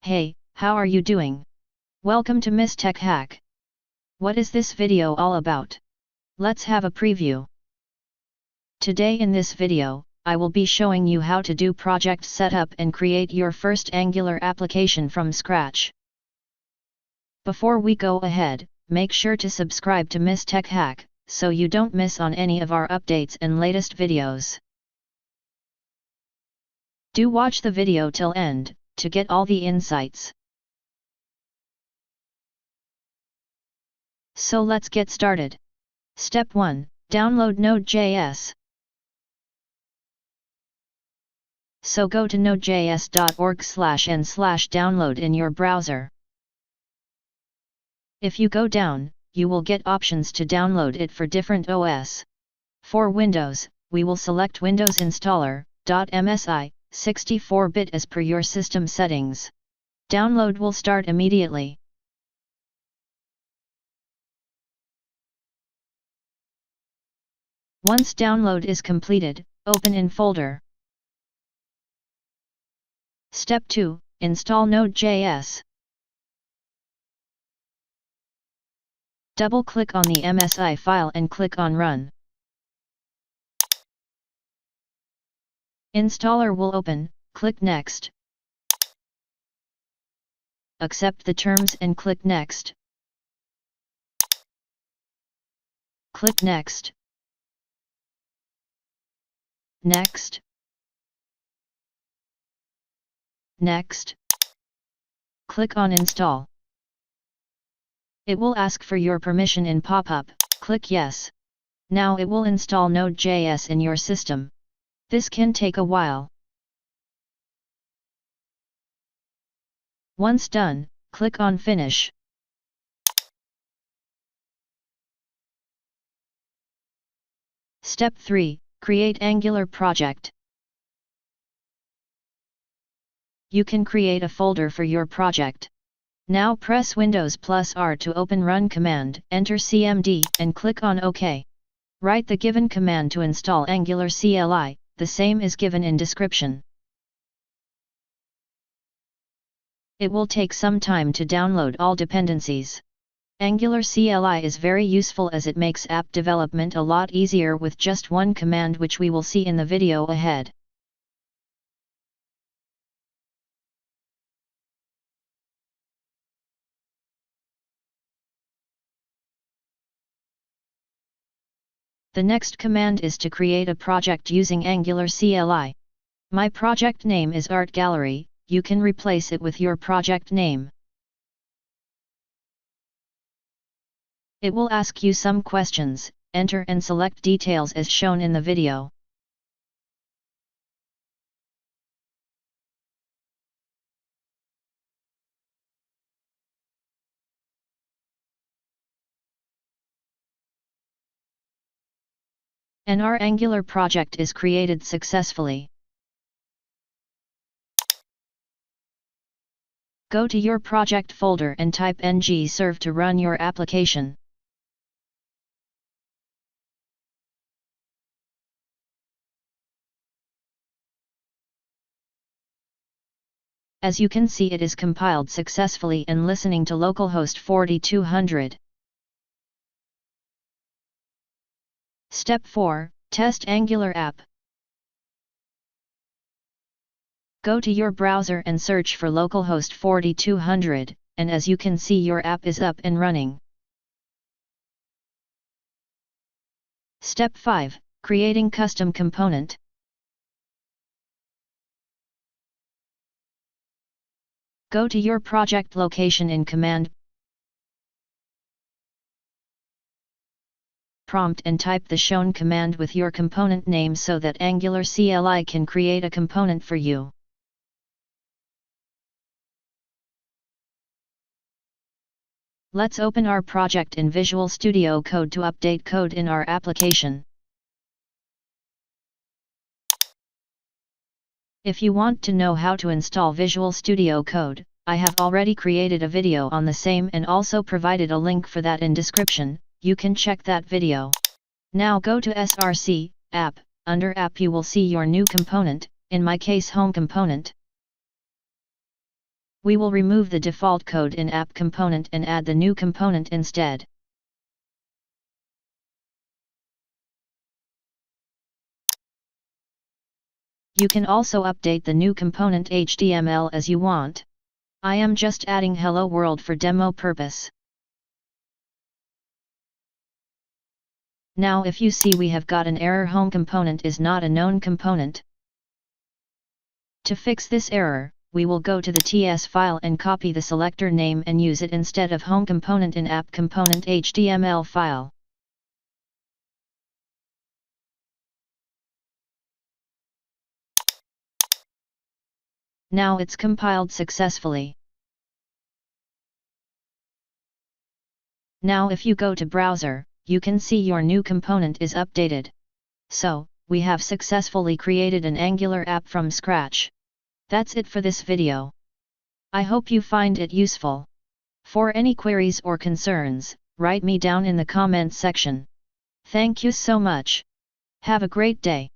Hey, how are you doing? Welcome to Miss Tech Hack. What is this video all about? Let's have a preview. Today in this video, I will be showing you how to do project setup and create your first Angular application from scratch. Before we go ahead, make sure to subscribe to Miss Tech Hack, so you don't miss on any of our updates and latest videos. Do watch the video till end, to get all the insights. So let's get started. Step 1. Download Node.js. So go to nodejs.org/n/download in your browser. If you go down, you will get options to download it for different OS. For Windows, we will select Windows Installer, .msi, 64-bit as per your system settings. Download will start immediately. Once download is completed, open in folder. Step 2. Install Node.js. Double-click on the MSI file and click on Run. Installer will open, click Next. Accept the terms and click Next. Click Next. Next. Next. Click on Install. It will ask for your permission in pop-up, click Yes. Now it will install Node.js in your system. This can take a while. Once done, click on Finish. Step 3. Create Angular project. You can create a folder for your project. Now press Windows + R to open Run command, enter cmd, and click on OK. Write the given command to install Angular CLI, the same is given in description. It will take some time to download all dependencies. Angular CLI is very useful as it makes app development a lot easier with just one command, which we will see in the video ahead. The next command is to create a project using Angular CLI. My project name is Art Gallery, you can replace it with your project name. It will ask you some questions, enter and select details as shown in the video. And our Angular project is created successfully. Go to your project folder and type ng-serve to run your application. As you can see, it is compiled successfully and listening to localhost 4200. Step 4. Test Angular app. Go to your browser and search for localhost 4200, and as you can see, your app is up and running. Step 5. Creating custom component. Go to your project location in command prompt and type the shown command with your component name so that Angular CLI can create a component for you. Let's open our project in Visual Studio Code to update code in our application. If you want to know how to install Visual Studio Code, I have already created a video on the same and also provided a link for that in description. You can check that video. Now go to src, app, under app you will see your new component, in my case home component. We will remove the default code in app component and add the new component instead. You can also update the new component HTML as you want. I am just adding Hello World for demo purpose. Now if you see we have got an error, home component is not a known component. To fix this error, we will go to the TS file and copy the selector name and use it instead of home component in app component HTML file. Now it's compiled successfully. Now if you go to browser, you can see your new component is updated. So, we have successfully created an Angular app from scratch. That's it for this video. I hope you find it useful. For any queries or concerns, write me down in the comments section. Thank you so much. Have a great day.